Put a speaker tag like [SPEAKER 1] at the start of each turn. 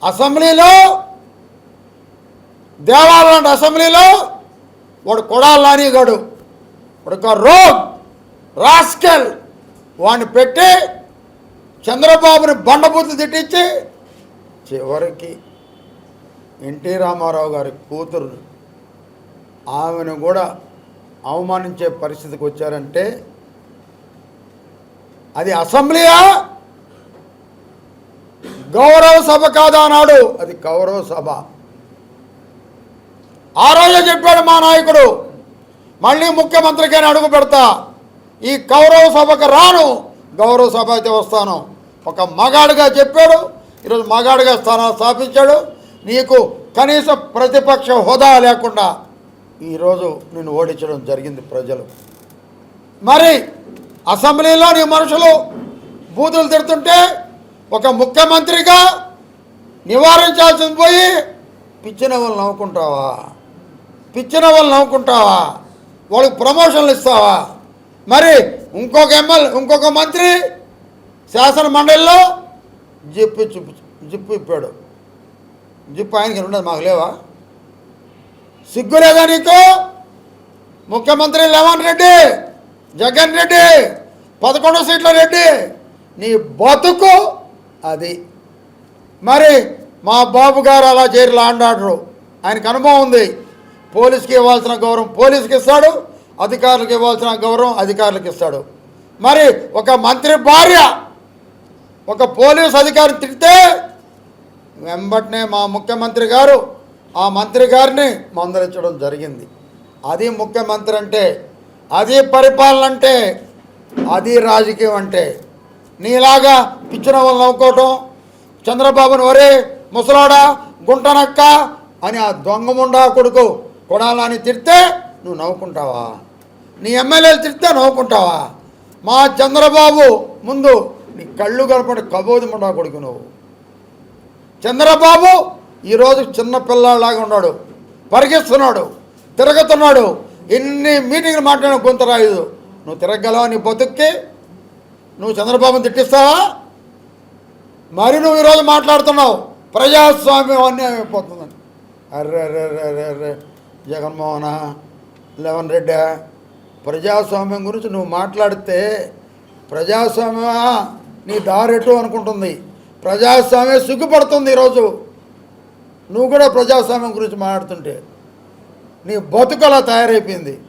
[SPEAKER 1] అసెంబ్లీలో దేవాలయం అసెంబ్లీలో వాడు కొడాలి నానిగాడు ఒక రోగ్ రాస్కెల్ వాడిని పెట్టి చంద్రబాబుని బండబూతులు తిట్టించి చివరికి ఎన్టీ రామారావు గారి కూతురు ఆమెను కూడా అవమానించే పరిస్థితికి వచ్చారంటే అది అసెంబ్లీయా గౌరవ సభ కాదా అన్నాడు. అది గౌరవ సభ. ఆ రోజే చెప్పాడు మా నాయకుడు, మళ్ళీ ముఖ్యమంత్రికి అడుగు పెడతా, ఈ గౌరవ సభకు రాను, గౌరవ సభ అయితే వస్తాను. ఒక మగాడిగా చెప్పాడు. ఈరోజు మగాడిగా స్థానాలు స్థాపించాడు. నీకు కనీస ప్రతిపక్ష హోదా లేకుండా ఈరోజు నిన్ను ఓడించడం జరిగింది ప్రజలు. మరి అసెంబ్లీలో నీ మనుషులు బూతులు తిడుతుంటే ఒక ముఖ్యమంత్రిగా నివారించాల్సింది పోయి పిచ్చిన వాళ్ళు నవ్వుకుంటావా? పిచ్చిన వాళ్ళు నవ్వుకుంటావా? వాళ్ళకి ప్రమోషన్లు ఇస్తావా? మరి ఇంకొక మంత్రి శాసన మండలిలో జిప్పు ఇప్పాడు. జిప్పు ఆయనకి ఉండదు, మాకు లేవా? సిగ్గు లేదా నీకు? ముఖ్యమంత్రి రేవంత్ రెడ్డి, జగన్ రెడ్డి, 11 సీట్ల రెడ్డి, నీ బతుకు అది. మరి మా బాబు గారు అలా చేయరు, లాండ్ ఆర్డరు. ఆయనకు అనుభవం ఉంది. పోలీసుకి ఇవ్వాల్సిన గౌరవం పోలీసుకి ఇస్తాడు, అధికారులకు ఇవ్వాల్సిన గౌరవం అధికారులకు ఇస్తాడు. మరి ఒక మంత్రి భార్య ఒక పోలీసు అధికారి తిడితే వెంబటనే మా ముఖ్యమంత్రి గారు ఆ మంత్రి గారిని మందలించడం జరిగింది. అది ముఖ్యమంత్రి అంటే, అది పరిపాలన అంటే, అది రాజకీయం అంటే. నీలాగా పిచ్చిన వాళ్ళు నవ్వుకోవటం, చంద్రబాబుని ఒరే ముసలాడా గుంటనక్క అని ఆ దొంగముండా కొడుకు కొడాలని తిడితే నువ్వు నవ్వుకుంటావా? నీ ఎమ్మెల్యేలు తిడితే నవ్వుకుంటావా? మా చంద్రబాబు ముందు నీ కళ్ళు కనపడి కబోది ముండా కొడుకు నువ్వు. చంద్రబాబు ఈరోజు చిన్న పిల్లలాగా ఉన్నాడు, పరిగెస్తున్నాడు, తిరుగుతున్నాడు. ఎన్ని మీటింగ్లు మాట్లాడిన గొంతు రాయదు. నువ్వు తిరగలవా? నీ బతుక్కి నువ్వు చంద్రబాబుని తిట్టిస్తావా? మరి నువ్వు ఈరోజు మాట్లాడుతున్నావు ప్రజాస్వామ్యం అన్యాయం అయిపోతుందని. Array array array array Jaganmohana, Revanth Reddy, ప్రజాస్వామ్యం గురించి నువ్వు మాట్లాడితే ప్రజాస్వామ్యమా నీ దారెటు అనుకుంటుంది. ప్రజాస్వామ్యం సిగ్గుపడుతుంది. ఈరోజు నువ్వు కూడా ప్రజాస్వామ్యం గురించి మాట్లాడుతుంటే నీ బతుకు అలా తయారైపోయింది.